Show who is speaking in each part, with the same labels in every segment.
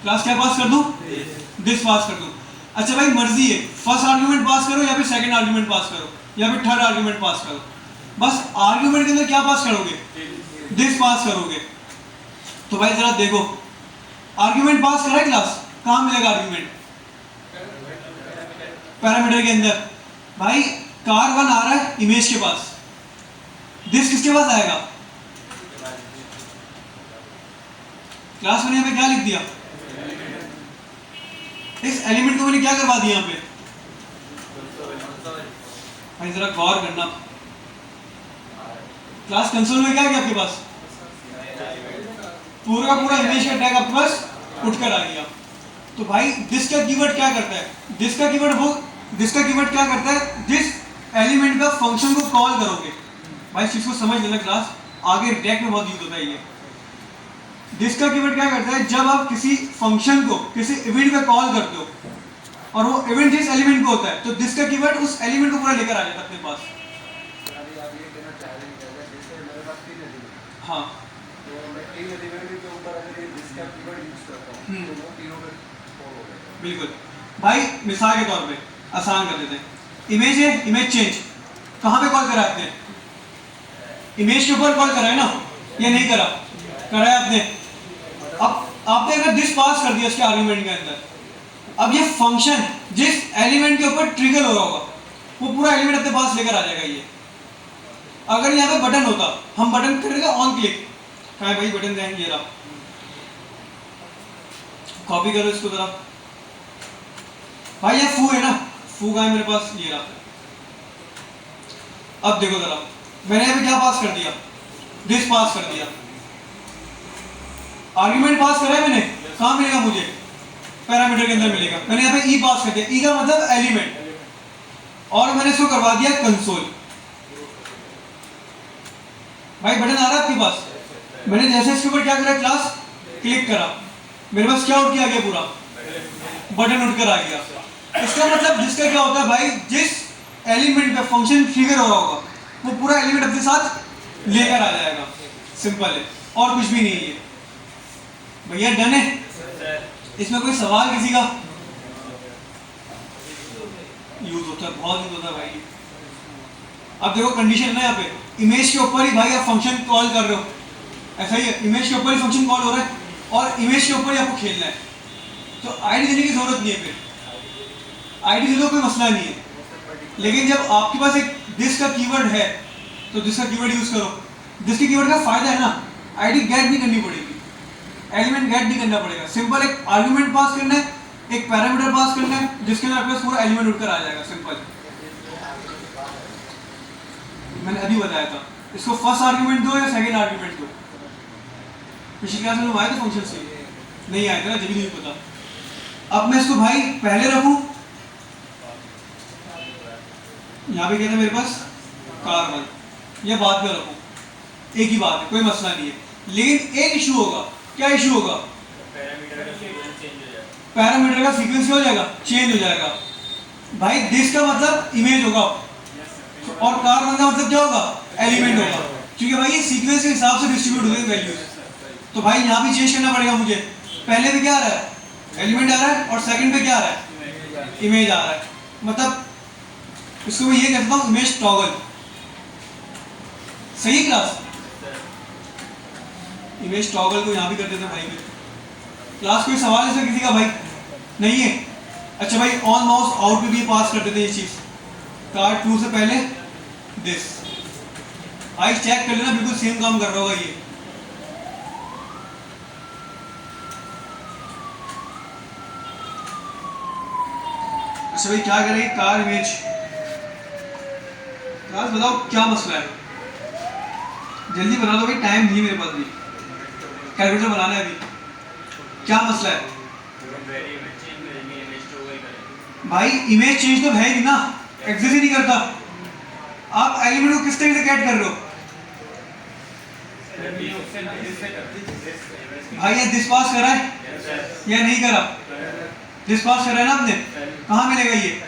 Speaker 1: Class क्या पास कर दूं? दिस पास कर दूं। अच्छा भाई मर्जी है, फर्स्ट आर्ग्यूमेंट पास करो या फिर सेकंड आर्ग्यूमेंट पास करो या फिर थर्ड आर्ग्यूमेंट पास करो, बस आर्ग्यूमेंट के अंदर क्या पास करोगे? दिस पास करोगे। तो भाई जरा देखो, आर्ग्यूमेंट पास करा है क्लास, कहां मिलेगा आर्ग्यूमेंट? पैरामीटर के अंदर। भाई कार वन आ रहा है इमेज के पास, दिस किसके पास आएगा? क्लास मैंने यहाँ पे क्या लिख दिया? इस एलिमेंट को मैंने क्या करवा दिया यहाँ पे? भाई जरा गौर करना, क्लास कंसोल में क्या है आपके पास? पूरा का पूरा इमेज का टैग आपके पास उठकर आ गया। तो भाई दिस का कीवर्ड क्या करता है? दिस का कीवर्ड क्या करता है? जिस एलिमेंट का फंक्शन को कॉल करोगे, भाई इस चीज को समझ लेना क्लास, आगे रिएक्ट में बहुत यूज होता है ये। दिस का कीवर्ड क्या करता है? जब आप किसी फंक्शन को किसी इवेंट पे कॉल करते हो और वो इवेंट जिस एलिमेंट को होता है, तो दिस का कीवर्ड उस एलिमेंट को पूरा लेकर आ जाता है अपने पास। हाँ बिल्कुल भाई, मिसाल के तौर पे आसान कर देते हैं, इमेज है, इमेज चेंज कहां पे कॉल करा आपने? इमेज के ऊपर कॉल करा है ना, या नहीं करा? करा है आपने। अब आपने अगर दिस पास कर दिया इसके आर्गुमेंट के अंदर, अब ये फंक्शन जिस एलिमेंट के ऊपर ट्रिगर हो रहा होगा वो पूरा एलिमेंट अपने पास लेकर आ जाएगा ये। अगर यहाँ पे बटन होता, हम बटन करेंगे ऑन क्लिक, कहाँ है भाई बटन? देंगे ये रहा, कॉपी करो इसको जरा भाई, ये फू है ना, फू का है मेरे पास, ये रहा। अब देखो जरा, मैंने यहाँ पे क्या पास कर दिया? दिस पास कर दिया, आर्गुमेंट पास करा है मैंने, कहां मिलेगा मुझे? पैरामीटर के अंदर मिलेगा। मैंने यहाँ पे ई पास कर दिया, ई का मतलब एलिमेंट, और मैंने इसको करवा दिया कंसोल। भाई बटन आ रहा है आपके पास, मैंने जैसे इसके ऊपर क्या करा, क्लास क्लिक करा, मेरे पास क्या उठ के आ गया? पूरा बटन उठकर आ गया। इसका मतलब जिसका क्या होता है भाई, जिस एलिमेंट पे फंक्शन ट्रिगर हो रहा होगा वो पूरा एलिमेंट अपने साथ लेकर आ जाएगा। सिंपल है, और कुछ भी नहीं है। भैया डन है? इसमें कोई सवाल किसी का? यूज होता है, बहुत यूज होता है भाई। अब देखो कंडीशन है ना यहाँ पे, इमेज के ऊपर ही भाई आप फंक्शन कॉल कर रहे हो, ऐसा ही है, इमेज के ऊपर ही फंक्शन कॉल हो रहा है और इमेज के ऊपर ही आपको खेलना है, तो आईडी देने की जरूरत नहीं है। फिर आईडी दे दो, कोई मसला नहीं है। लेकिन जब आपके पास एक दिस का कीवर्ड है तो दिस का कीवर्ड यूज करो। दिस के कीवर्ड का फायदा है ना, आईडी गेट नहीं करनी पड़ेगी, एलिमेंट गेट नहीं करना पड़ेगा। सिंपल एक आर्गुमेंट पास करना है, एक पैरामीटर पास करना है, जिसके अंदर आपके पास पूरा एलिमेंट उठकर आ जाएगा। सिंपल, मैंने अभी बताया था। इसको फर्स्ट आर्गुमेंट दो या सेकंड आर्गुमेंट दो। पिछली क्लास में लोग आए थे फंक्शन से, नहीं आए थे ना, जब भी नहीं पता। अब मैं इसको भाई पहले रखूं, यहाँ पे क्या था मेरे पास? कार वन, या बाद में रखूं, एक ही बात है, कोई मसला नहीं है। लेकिन एक इशू होगा। क्या इशू होगा? पैरामीटर का सीक्वेंस हो जाएगा, चेंज हो जाएगा। भाई दिस का मतलब इमेज होगा और कार वन का मतलब क्या होगा? एलिमेंट होगा, क्योंकि भाई ये सीक्वेंस के हिसाब से डिस्ट्रीब्यूट हो गए वैल्यूज। तो भाई यहाँ भी चेंज करना पड़ेगा मुझे। पहले पे क्या आ रहा है? एलिमेंट आ रहा है, और सेकंड पे क्या आ रहा है? इमेज आ रहा है। मतलब इसको मैं ये कहता हूँ इमेज टॉगल। सही क्लास? इमेज टॉगल को यहाँ भी कर देते हैं भाई। क्लास कोई सवाल है सर किसी का? भाई नहीं है? अच्छा भाई ऑन माउस आउट पे भी पास कर देते हैं ये चीज, कार टू से पहले दिस। भाई चेक कर लेना, बिल्कुल सेम काम कर रहा होगा ये। अच्छा भाई क्या करेंगे? Car image. क्लास बताओ क्या मसला है, जल्दी बना दो भाई, टाइम नहीं मेरे पास भी, कैलकुलेटर बनाना है अभी। क्या मसला है भाई? इमेज चेंज तो है ही ना, एग्जिस्ट ही नहीं करता। आप एलिमेंट को किस तरीके से कैट कर रहे हो भाई? ये दिस पास करा है या नहीं करा? दिस पास करा है ना आपने, कहाँ मिलेगा ये?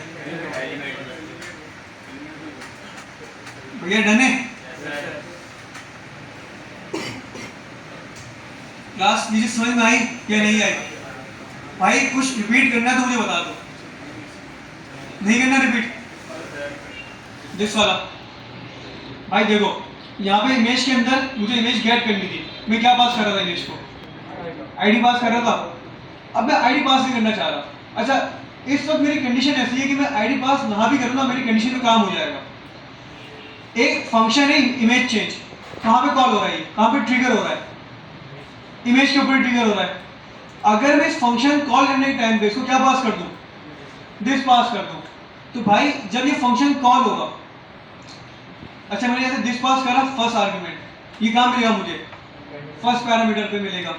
Speaker 1: भैया डन है? क्लास नीचे समझ में आई या नहीं आई? भाई कुछ रिपीट करना है तो मुझे बता दो, नहीं करना रिपीट दिस वाला। भाई देखो यहाँ पे इमेज के अंदर मुझे इमेज गेट करनी थी, मैं क्या पास कर रहा था इमेज को, आईडी पास कर रहा था। अब मैं आईडी पास नहीं करना चाह रहा। अच्छा इस वक्त मेरी कंडीशन ऐसी है कि मैं आईडी पास ना भी करूँ ना, मेरी कंडीशन में काम हो जाएगा। एक फंक्शन है इमेज चेंज, कहाँ पे कॉल हो रहा है, कहाँ पे ट्रिगर हो रहा है, इमेज के ऊपर ट्रिगर हो रहा है। अगर मैं इस फंक्शन कॉल करने के टाइम पे इसको क्या पास कर दूं, दिस पास कर दूं, तो भाई जब ये फंक्शन कॉल होगा, अच्छा मैंने जैसे दिस पास करा फर्स्ट आर्गुमेंट, ये कहाँ मिलेगा मुझे, फर्स्ट पैरामीटर पे मिलेगा।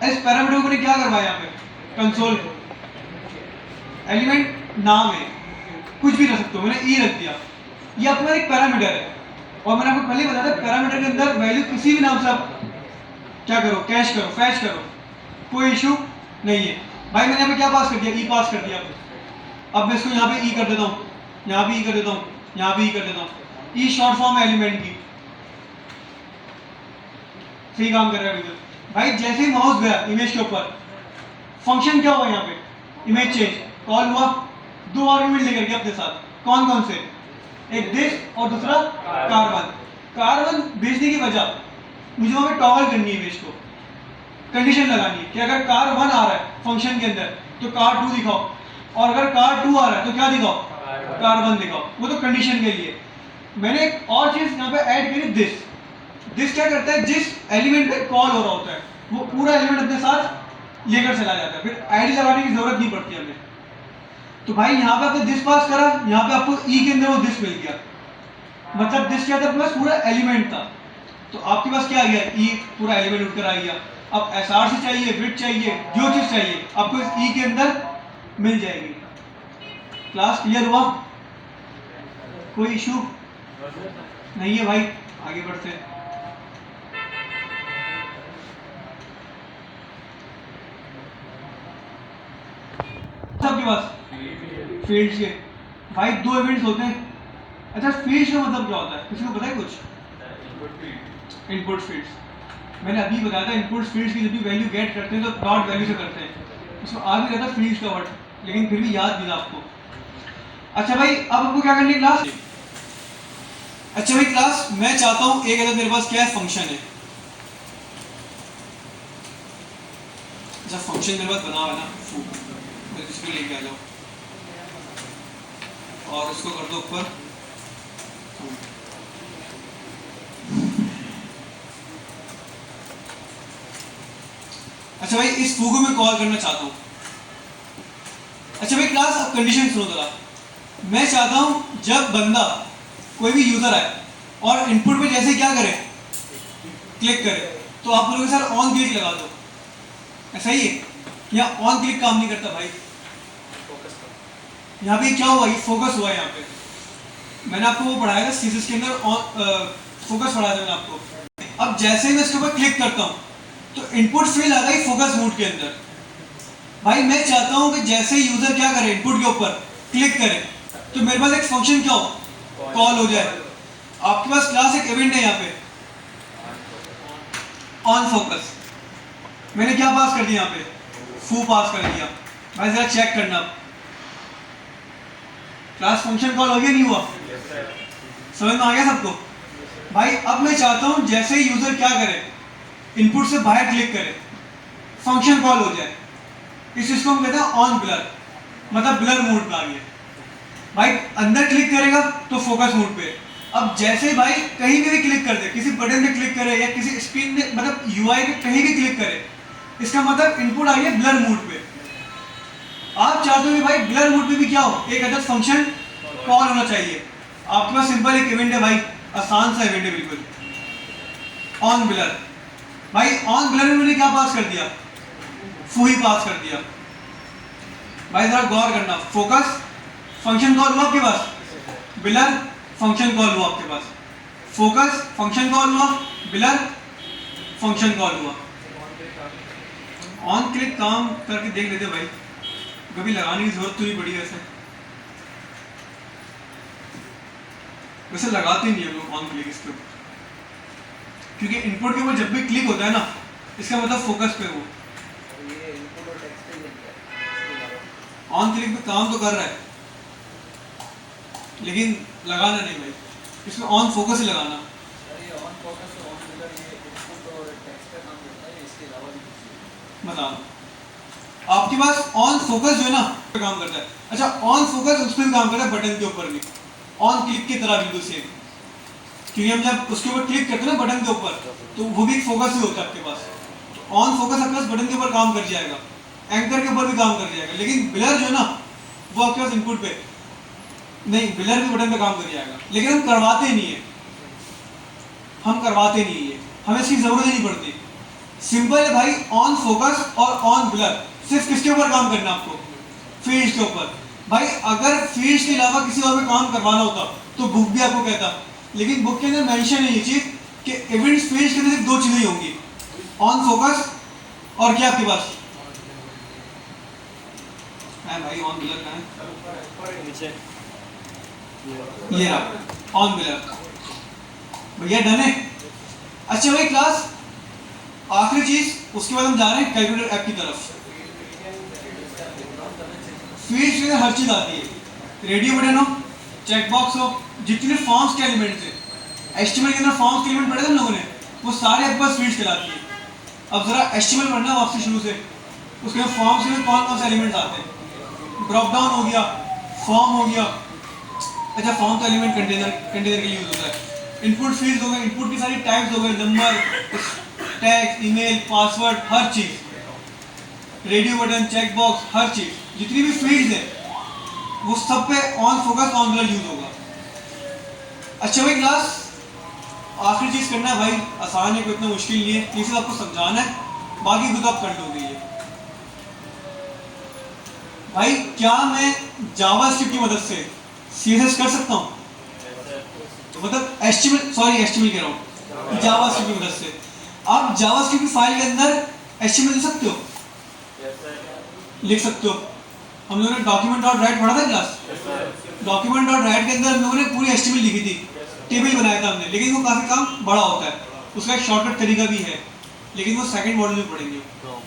Speaker 1: इस पैरामीटर को मैंने क्या करवाया यहाँ पे, कंसोल एलिमेंट नाम है, कुछ भी रख सकते हो, मैंने ई रख दिया, ये अपना एक पैरामीटर है। और मैंने आपको पहले ही बताया था पैरामीटर के अंदर वैल्यू किसी भी नाम से आप क्या करो, कैश करो, फैच करो, कोई इशू नहीं है। भाई मैंने यहाँ पे क्या पास कर दिया, ई पास कर दिया। अब मैं इसको यहाँ पे ई कर देता हूँ, यहाँ भी ई कर देता हूँ, यहाँ भी ई कर देता हूँ। ई शॉर्ट फॉर्म है एलिमेंट की, सही काम कर रहा है भाई। जैसे ही माउस गया इमेज के ऊपर, फंक्शन क्या हुआ यहाँ पे, इमेज चेंज कॉल हुआ, दो आर्गुमेंट लेकर के अपने साथ, कौन कौन से, एक दिस और दूसरा कार1। कार1 भेजने की वजह मुझे वहां पे टॉगल करनी है, इमेज को कंडीशन लगानी है कि अगर कार1 आ रहा है फंक्शन के अंदर तो कार2 दिखाओ, और अगर कार2 आ रहा है तो क्या दिखाओ, कार1 दिखाओ। वो तो कंडीशन के लिए। मैंने एक और चीज यहाँ पे ऐड करी, दिस। दिस क्या करता है, जिस एलिमेंट पे कॉल हो रहा होता है वो पूरा एलिमेंट अपने साथ लेकर चला जाता है, फिर आईडी लगाने की जरूरत नहीं पड़ती हमें। तो भाई यहाँ पे आपने दिस पास करा, यहाँ पे आपको ई के अंदर वो दिस मिल गया, मतलब दिस क्या था, अपने पास पूरा एलिमेंट था। तो आपके पास क्या आ गया, ई पूरा एलिमेंट उठकर आ गया। अब एसआर से चाहिए, विड्थ चाहिए, जो चीज चाहिए आपको इस ई के अंदर मिल जाएगी। क्लास क्लियर हुआ, कोई इशू नहीं है भाई, आगे बढ़ते हैं। आपके पास फील्ड्स के भाई दो इवेंट्स होते हैं। अच्छा फील्ड्स का मतलब क्या होता है, किसी को पता है कुछ, इनपुट फील्ड्स। मैंने अभी बताया था इनपुट फील्ड्स की जब भी वैल्यू गेट करते हैं तो डॉट वैल्यू से करते हैं, उसको आ भी रहता फील्ड्स का वर्ड, लेकिन फिर भी याद नहीं था आपको। अच्छा भाई अब आपको क्या करनी है क्लास, अच्छा भाई क्लास मैं चाहता हूं एक अगर मेरे पास क्या है, फंक्शन है। अच्छा फंक्शन मेरे पास बना हुआ है ना, इसको लेके आ जाओ और इसको कर दो ऊपर। अच्छा भाई इस फू को मैं कॉल करना चाहता हूं। अच्छा भाई क्लास अब कंडीशन सुनो जरा। मैं चाहता हूं जब बंदा कोई भी यूजर आए और इनपुट पे जैसे क्या करे, क्लिक करे, तो आप बोलोगे सर ऑन क्लिक लगा दो, ऐसा ही है? या ऑन क्लिक काम नहीं करता भाई, यहाँ पे क्या हुआ, ये फोकस हुआ है। यहाँ पे मैंने आपको वो पढ़ाया था सीसीएस के अंदर, फोकस पढ़ाया था मैंने आपको। अब जैसे ही मैं इसके ऊपर क्लिक करता हूँ तो इनपुट फील्ड आ गई फोकस मोड के अंदर। भाई मैं चाहता हूँ कि जैसे ही यूजर क्या करे, इनपुट के ऊपर क्लिक करे, तो मेरे पास एक फंक्शन क्या हो, कॉल हो जाए। आपके पास क्लास एक इवेंट है यहाँ पे, ऑन फोकस। मैंने क्या पास कर दिया यहाँ पे, फू पास कर दिया। भाई जरा चेक करना क्लास फंक्शन कॉल हो गया नहीं हुआ, समझ में आ गया सबको? भाई अब मैं चाहता हूं जैसे ही यूजर क्या करे, इनपुट से बाहर क्लिक करे, फंक्शन कॉल हो जाए। इस चीज को हम कहते हैं ऑन ब्लर, मतलब ब्लर मोड में आ गया। भाई अंदर क्लिक करेगा तो फोकस मोड पे। अब जैसे भाई कहीं भी क्लिक कर दे, किसी बटन पे क्लिक करे या किसी स्क्रीन में मतलब यूआई पे कहीं भी क्लिक करे, इसका मतलब इनपुट आ गया ब्लर मोड पे। आप चाहते हो कि भाई ब्लर मोड पे भी क्या हो, एक अदर फंक्शन कॉल होना चाहिए। आपके पास सिंपल एक इवेंट है भाई, आसान सा इवेंट है बिल्कुल, ऑन ब्लर। भाई ऑन ब्लर में मैंने क्या पास कर दिया, फू ही पास कर दिया। भाई जरा गौर करना, फोकस फंक्शन कॉल हुआ आपके पास, ब्लर फंक्शन कॉल हुआ आपके पास, फोकस फंक्शन कॉल हुआ, ब्लर फंक्शन कॉल हुआ। ऑन क्लिक काम करके देख लेते भाई, कभी लगाने की जरूरत तो नहीं पड़ी वैसे लगाते नहीं है लोग ऑन क्लिक इसके ऊपर, क्योंकि इनपुट के ऊपर जब भी क्लिक होता है ना, इसका मतलब फोकस पे हो। ऑन क्लिक में काम तो कर रहा है लेकिन लगाना नहीं भाई, इसमें ऑन फोकस ही लगाना। बता आपके पास ऑन फोकस जो है ना पे काम करता है। अच्छा ऑन फोकस उस पर भी काम करता है, बटन के ऊपर भी ऑन क्लिक की तरह बिल्कुल सेम, क्योंकि हम जब उसके ऊपर क्लिक करते हैं ना बटन के ऊपर तो वो भी फोकस ही होता है आपके पास। ऑन फोकस आपके पास बटन के ऊपर काम कर जाएगा, एंकर के ऊपर भी काम कर जाएगा, लेकिन ब्लर जो है ना वो आपके पास इनपुट पे नहीं, ब्लर भी बटन पे काम कर जाएगा, लेकिन हम करवाते नहीं है, हम करवाते नहीं है, हमें इसकी जरूरत ही नहीं पड़ती। सिंपल है भाई, ऑन फोकस और ऑन ब्लर सिर्फ किसके ऊपर काम करना है आपको, फील्ड के ऊपर। भाई अगर फील्ड के अलावा किसी और में काम करवाना होता तो बुक भी आपको कहता, लेकिन बुक के अंदर मेंशन है ये चीज कि इवेंट्स फील्ड के अंदर सिर्फ दो चीजें होंगी, ऑन फोकस और क्या आपके पास है भाई, ऑन ब्लर का है नीचे ये रहा ऑन ब्लर। भैया डन है। अच्छा भाई क्लास आखिरी चीज, उसके बाद हम जा रहे हैं कैलकुलेटर ऐप की तरफ। फील्ड्स में हर चीज आती है, रेडियो बटन हो, चेक बॉक्स हो, जितने फॉर्म्स के एलिमेंट्स हैं, एचटीएमएल के अंदर फॉर्म्स के एलिमेंट पढ़े थे हम लोगों ने, वो सारे आपके पास फील्ड्स कहलाती है। अब जरा एचटीएमएल पढ़ना वापसी शुरू से, उसके अंदर फॉर्म्स में कौन कौन से एलिमेंट्स आते हैं, ड्रॉप डाउन हो गया, फॉर्म हो गया। अच्छा फॉर्म का एलिमेंट कंटेनर के लिए यूज होता है। इनपुट फील्ड्स हो गए, इनपुट की सारी टाइप्स हो गए, नंबर, टैग, ईमेल, पासवर्ड, हर चीज, रेडियो बटन, चेक बॉक्स, हर चीज, जितनी भी फील्ड्स है वो सब पे on focus on blur use होगा। अच्छा भाई क्लास आखिरी चीज करना है भाई, आसान है, कोई इतना मुश्किल नहीं है, ये सिर्फ आपको समझाना है, बाकी खुद आप कर लोगे। ये भाई क्या मैं जावास्क्रिप्ट की मदद से सीएसएस कर सकता हूँ, तो मतलब एचटीएमएल, सॉरी एचटीएमएल कह रहा हूँ, जावास्क्रिप्ट की मदद से आप जावास्क्रिप्ट की फाइल के अंदर एचटीएमएल लिख सकते हो, लिख सकते हो। हम लोगों ने document.write पढ़ा था क्लास, document.write के अंदर हम लोगों ने पूरी एचटीएमएल लिखी थी, टेबल बनाया था हमने, लेकिन वो काफी काम बड़ा होता है, उसका एक शॉर्टकट तरीका भी है, लेकिन वो सेकंड मॉड्यूल में पढ़ेंगे,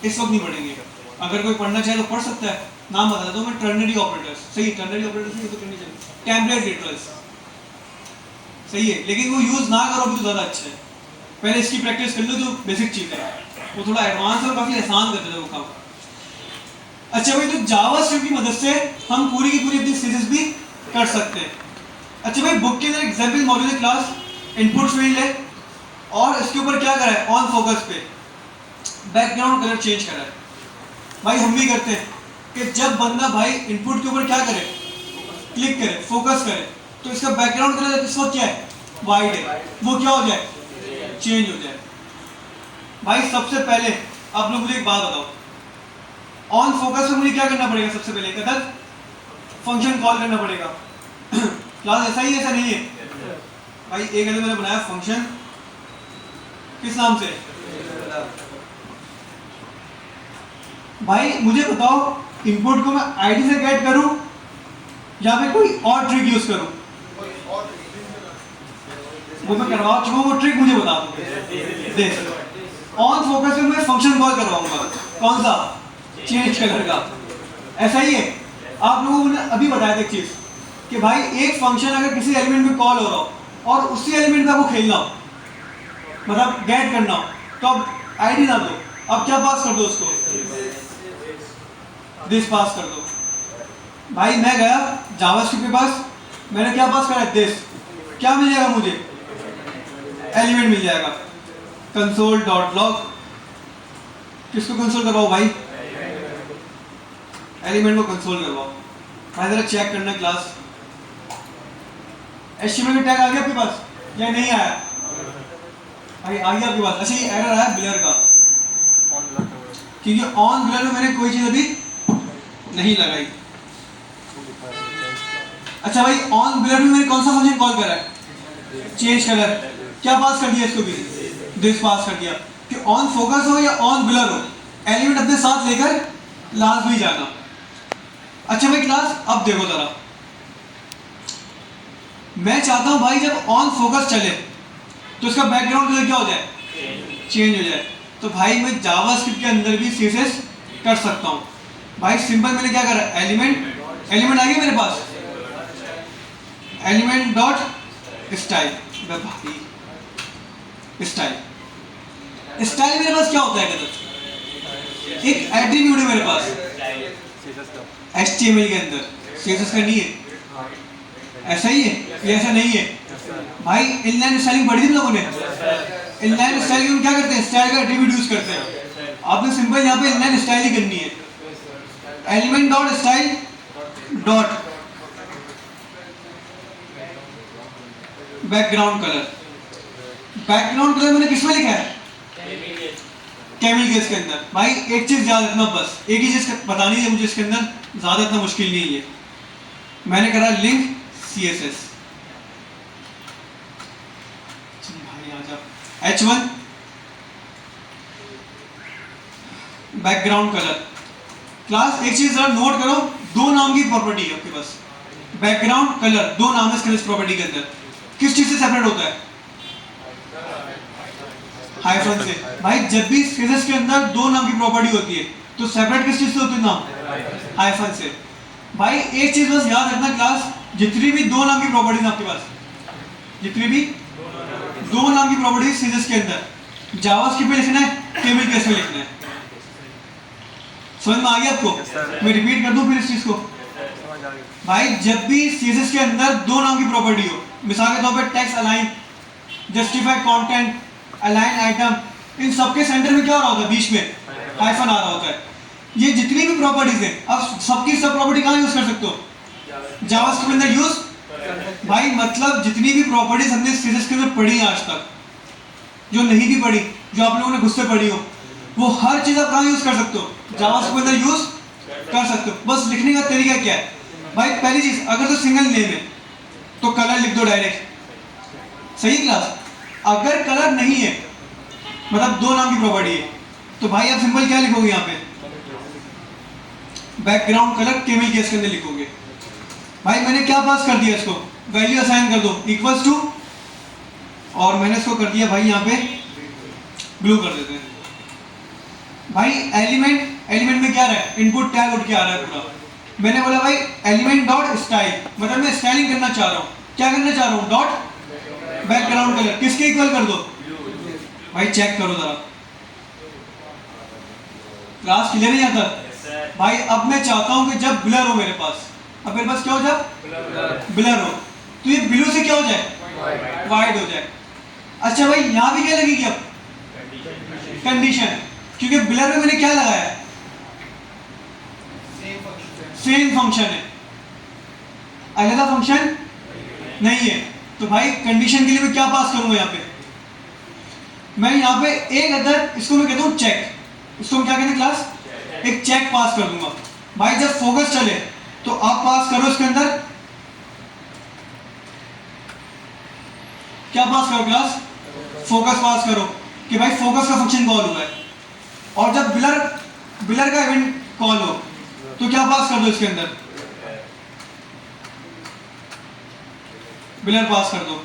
Speaker 1: इस वक्त नहीं पढ़ेंगे। अगर कोई पढ़ना चाहे तो पढ़ सकता है। नाम बता दो मैं, टर्नरी ऑपरेटर्स, सही टर्नरी ऑपरेटर्स तो करनी चाहिए, टेम्पलेट गेटर्स, सही है, लेकिन वो यूज ना करो भी तो ज्यादा अच्छा है। पहले इसकी प्रैक्टिस कर लो, जो बेसिक चीज है वो थोड़ा एडवांस और काफी आसान कर देता है वो काम। अच्छा भाई तो जावास्क्रिप्ट की मदद से हम पूरी की पूरी अपनी सीरीज भी कर सकते हैं। अच्छा भाई बुक के अंदर एग्जाम्पल मॉड्यूल है क्लास, इनपुट फील्ड है और इसके ऊपर क्या करा है, ऑन फोकस पे बैकग्राउंड कलर चेंज करा है। भाई हम भी करते हैं कि जब बंदा भाई इनपुट के ऊपर क्या करे, क्लिक करे, फोकस करे, तो इसका बैकग्राउंड कलर इस वक्त क्या है, वाइट है, वो क्या हो जाए, चेंज हो जाए। भाई सबसे पहले आप लोग मुझे एक बात बताओ, ऑन फोकस में मुझे क्या करना पड़ेगा, सबसे पहले कदर फंक्शन कॉल करना पड़ेगा। क्लास ऐसा ही ऐसा नहीं है भाई, एक अलग मैंने बनाया फंक्शन, किस नाम से, भाई मुझे बताओ इनपुट को मैं आईडी से गेट करूं या मैं कोई और ट्रिक यूज करूं, वो मैं करवा चुका हूं, वो ट्रिक मुझे बता दो। देख ऑन फोकस में मैं फंक्शन कॉल करवाऊंगा, कौन सा, चेंज कलर का। ऐसा ही है, आप लोगों ने अभी बताया था एक चीज कि भाई एक फंक्शन अगर किसी एलिमेंट में कॉल हो रहा हो और उसी एलिमेंट में आपको खेलना हो, मतलब गेट करना हो, तो आप आईडी ना दो, आप क्या पास कर दो उसको, दिस पास कर दो। भाई मैं गया जावास्क्रिप्ट के पास, मैंने क्या पास करा, दिस, क्या मिल जाएगा मुझे, एलिमेंट मिल जाएगा, console.log, किसको कंसोल करवाओ भाई, एलिमेंट को कंसोल करवाओ। भाई जरा चेक करना क्लास, एचटीएमएल में टैग आ गया आपके पास या नहीं आया, भाई आ गया आपके पास। अच्छा ये एरर आया ब्लर का, क्योंकि ऑन ब्लर में मैंने कोई चीज अभी नहीं लगाई। अच्छा भाई ऑन ब्लर में मैंने कौन सा फंक्शन कॉल करा है, चेंज कलर, क्या पास कर दिया इसको भी, दिस पास कर दिया। कि ऑन फोकस हो या ऑन ब्लर हो, एलिमेंट अपने साथ लेकर लास्ट भी जाना। अच्छा भाई क्लास अब देखो जरा, मैं चाहता हूं भाई जब ऑन फोकस चले तो इसका बैकग्राउंड कलर क्या हो जाए, चेंज हो जाए। तो भाई मैं जावास्क्रिप्ट के अंदर भी सीएसएस कर सकता हूं, भाई सिंपल मैंने क्या करा, एलिमेंट आ गया मेरे पास, एलिमेंट डॉट स्टाइल। स्टाइल मेरे पास क्या होता है कहते, एक एट्रीब्यूट है मेरे पास HTML के अंदर, CSS का नहीं है। ऐसा ही है ये, ऐसा नहीं है भाई। इनलाइन स्टाइलिंग पढ़ी थी लोगों ने, इनलाइन स्टाइलिंग में क्या करते हैं, स्टाइल का एट्रीब्यूट यूज करते हैं। आपने सिंपल यहाँ पे इनलाइन स्टाइल ही करनी है, element dot style dot background colour. Background colour मैंने किसमें लिखा है, कैमल केस के अंदर। भाई एक चीज याद रखना, बस एक ही चीज बतानी है मुझे, इसके अंदर ज्यादा इतना मुश्किल नहीं है। मैंने करा लिंक CSS, भाई आ जा H1 बैकग्राउंड कलर। क्लास एक चीज जरा नोट करो, दो नाम की प्रॉपर्टी है आपके पास, बैकग्राउंड कलर, दो नाम है इसके प्रॉपर्टी के अंदर। किस चीज से सेपरेट होता है, हाइफन से। भाई जब भी CSS के अंदर दो नाम की प्रॉपर्टी होती है तो सेपरेट किस चीज से होती है, नाम, हाइफन से। भाई एक चीज बस याद रखना क्लास, जितनी भी दो नाम की प्रॉपर्टीज आपके पास, जितनी भी दो नाम की प्रॉपर्टीज CSS के अंदर, जावास्क्रिप्ट में लिखना है, केमल केस में लिखना है। समझ में आ गया आपको? मैं रिपीट कर दूं फिर इस चीज को। भाई जब भी CSS के अंदर दो नाम की प्रॉपर्टी हो, मिसाल के तौर पर text align, justify content, align item, इन सबके सेंटर में क्या हो रहा होता है, बीच में हाइफन आ रहा होता है। ये जितनी भी प्रॉपर्टीज है, अब सबकी सब प्रॉपर्टी कहाँ यूज कर सकते हो, जावास्क्रिप्ट के अंदर यूज। भाई मतलब जितनी भी प्रॉपर्टीज हमने CSS के अंदर पढ़ी आज तक, जो नहीं भी पढ़ी, जो आप लोगों ने खुद से पढ़ी हो, वो हर चीज आप कहाँ यूज कर सकते हो, जावास्क्रिप्ट के अंदर यूज कर सकते हो। बस लिखने का तरीका क्या है भाई, पहली चीज, अगर तो सिंगल नेम है तो कलर लिख दो डायरेक्ट, सही क्लास। अगर कलर नहीं है, मतलब दो नाम की प्रॉपर्टी है, तो भाई आप सिंपल क्या लिखोगे, यहाँ पे बैकग्राउंड कलर केमल केस के अंदर लिखोगे। भाई मैंने क्या पास कर दिया, इसको वैल्यू असाइन कर दो इक्वल्स टू, और मैंने इसको कर दिया भाई यहाँ पे ब्लू कर देते हैं। भाई एलिमेंट में क्या रहा है, इनपुट टैग उठ के आ रहा है पूरा। मैंने बोला भाई एलिमेंट डॉट स्टाइल, मतलब मैं स्टाइलिंग करना चाह रहा हूँ, क्या करना चाह रहा हूँ, डॉट बैकग्राउंड कलर, किसके इक्वल कर दो। भाई चेक करो जरा, क्लास क्लियर नहीं आता। भाई अब मैं चाहता हूं कि जब ब्लर हो मेरे पास, अब मेरे पास क्या हो, जब ब्लर हो, तो ये ब्लू से क्या हो जाए, वाइट हो जाए। अच्छा भाई यहां भी क्या लगेगी, अब कंडीशन, क्योंकि ब्लर में मैंने क्या लगाया है, सेम फंक्शन है, अलग फंक्शन नहीं है। तो भाई कंडीशन के लिए मैं क्या पास करूंगा, यहाँ पे मैं यहाँ पे एक अदर, इसको मैं कहता हूँ चेक, इसको हम क्या कहते हैं क्लास, एक चेक पास कर दूंगा। भाई जब फोकस चले तो आप पास करो, इसके अंदर क्या पास करो क्लास, फोकस पास करो, कि भाई फोकस का फंक्शन कॉल हुआ है। और जब ब्लर का इवेंट कॉल हो तो क्या पास कर दो, इसके अंदर ब्लर पास कर दो।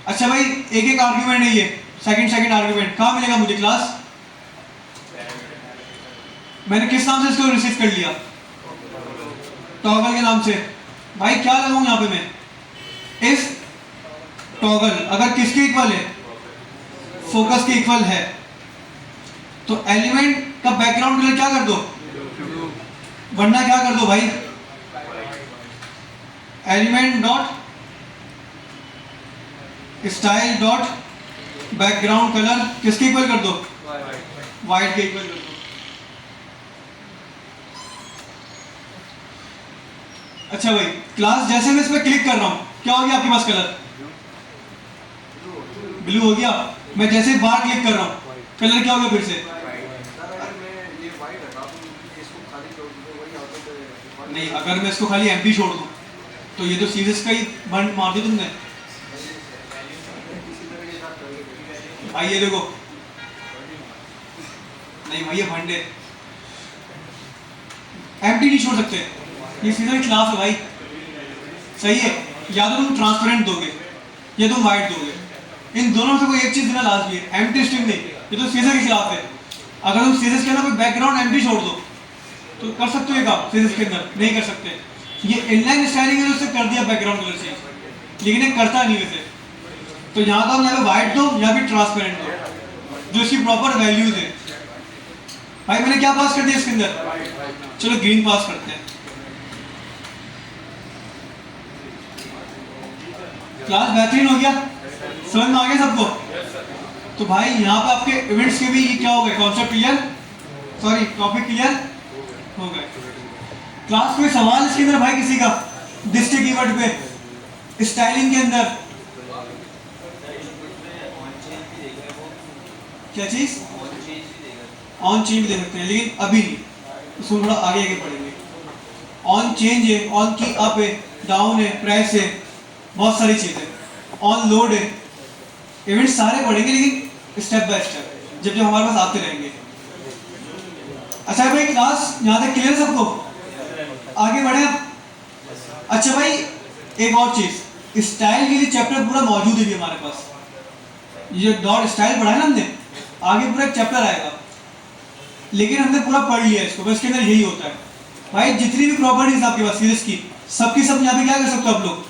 Speaker 1: अच्छा भाई एक एक आर्ग्यूमेंट है ये, सेकंड आर्ग्यूमेंट कहां मिलेगा मुझे क्लास, मैंने किस नाम से इसको रिसीव कर लिया, टॉगल के नाम से। भाई क्या लगाऊं यहाँ पे मैं, इस टॉगल अगर किसके इक्वल है, फोकस के इक्वल है, तो एलिमेंट का बैकग्राउंड कलर क्या कर दो, वरना क्या कर दो भाई, element dot style dot background colour किसके इक्वल कर दो, वाइट के इक्वल कर दो। अच्छा भाई क्लास जैसे मैं इस पर क्लिक कर रहा हूं, क्या हो गया आपके पास कलर, ब्लू हो गया। मैं जैसे बार क्लिक कर रहा हूं, कलर क्या हो गया फिर से, नहीं अगर मैं इसको खाली एमपी छोड़ दूं तो ये तो CSS का ही बंद मार दी तुमने। भाई ये देखो, नहीं भाई ये भंडे, एमटी नहीं छोड़ सकते, ये सीधा क्लास है भाई, सही है। या तो तुम ट्रांसपेरेंट दोगे या तुम वाइट दोगे, इन दोनों में से कोई एक चीज देना लाजमी है, एम्प्टी स्ट्रिंग नहीं, ये तो CSS के खिलाफ है। अगर तुम CSS के अंदर कोई बैकग्राउंड एम्प्टी छोड़ दो तो कर सकते हो ये काम फिजिक्स के अंदर? नहीं कर सकते। ये इनलाइन स्टाइलिंग है, उससे कर दिया बैकग्राउंड कलर चेंज, लेकिन ये करता नहीं वैसे। तो यहाँ का हम यहाँ पे व्हाइट दो या फिर ट्रांसपेरेंट दो, जो इसकी प्रॉपर वैल्यूज है। भाई मैंने क्या पास कर दिया इसके अंदर? चलो ग्रीन पास करते हैं। क्लास बेहतरीन हो गया, समझ में आ गया सबको? तो भाई यहाँ पे आपके इवेंट्स के भी ये क्या हो गए, concept clear, sorry topic clear हो गए। क्लास कोई सवाल इसके अंदर भाई किसी का डिस्ट्रिक्ट कीवर्ड पे, स्टाइलिंग के अंदर क्या चीज? ऑन चेंज भी दे सकते हैं, लेकिन अभी नहीं, उसको थोड़ा आगे आगे पढ़ेंगे। ऑन चेंज है, ऑन की अप है, डाउन है, प्रेस है, बहुत सारी चीजें, ऑन लोड है, इवेंट सारे पढ़ेंगे लेकिन स्टेप बाय स्टेप, जब जब हमारे पास आते रहेंगे। अच्छा भाई क्लास यहाँ तक क्लियर सबको? आगे बढ़े अब। अच्छा भाई एक और चीज, स्टाइल के लिए चैप्टर पूरा मौजूद है भी हमारे पास। ये डॉट स्टाइल पढ़ा है ना हमने, आगे पूरा एक चैप्टर आएगा, लेकिन हमने पूरा पढ़ लिया इसको, बस इसके अंदर यही होता है भाई जितनी भी प्रॉपर्टीज आपके पास फिजिक्स की, सबकी सब यहाँ पे क्या कर सकते हो आप लोग,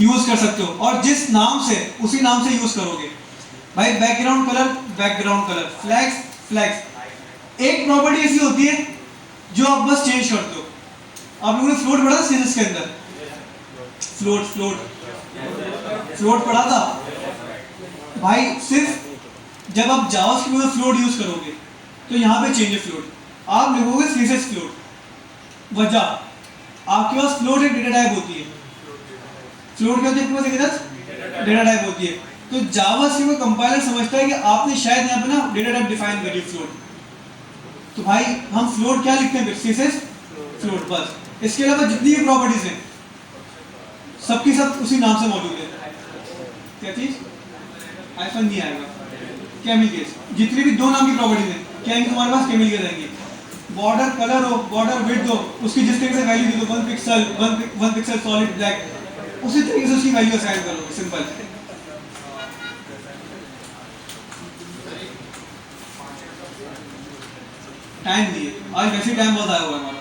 Speaker 1: यूज कर सकते हो, और जिस नाम से उसी नाम से यूज करोगे। भाई बैकग्राउंड कलर, फ्लैग्स फ्लैग्स, एक प्रॉपर्टी ऐसी होती है जो आप बस चेंज करते हो। आप लोगों ने फ्लोट पढ़ा फिजिक्स के अंदर? फ्लोट पढ़ा था भाई। सिर्फ जब आप जावास्क्रिप्ट में फ्लोट यूज करोगे तो यहाँ पे चेंज है फ्लोट, आप लिखोगे सीसेस फ्लोट। वजह, आपके पास फ्लोट एक डेटा टाइप होती है। फ्लोट क्या होती है आपके पास? एक डेटा टाइप होती है। तो जावास्क्रिप्ट का कंपाइलर समझता है कि आपने शायद यहाँ पे ना डेटा टाइप डिफाइन करी फ्लोट, तो भाई हम फ्लोट क्या लिखते हैं? सीसेस फ्लोट, बस। इसके अलावा जितनी भी प्रॉपर्टीज हैं सबकी सब उसी नाम से मौजूद है। क्या चीज? हाइफन नहीं आएगा। केमिकल केस, जितनी भी दो नाम की प्रॉपर्टीज हैं क्या आएंगे तुम्हारे पास? केमिकल केस आएंगे। बॉर्डर कलर हो, बॉर्डर विड्थ हो, उसकी जिस तरीके से वैल्यू दे दो, 1 पिक्सल सॉलिड ब्लैक, उसी तरीके से उसकी वैल्यू असाइन कर लो, सिंपल। टाइम नहीं है आज, वैसे टाइम बहुत आया हुआ है हमारा।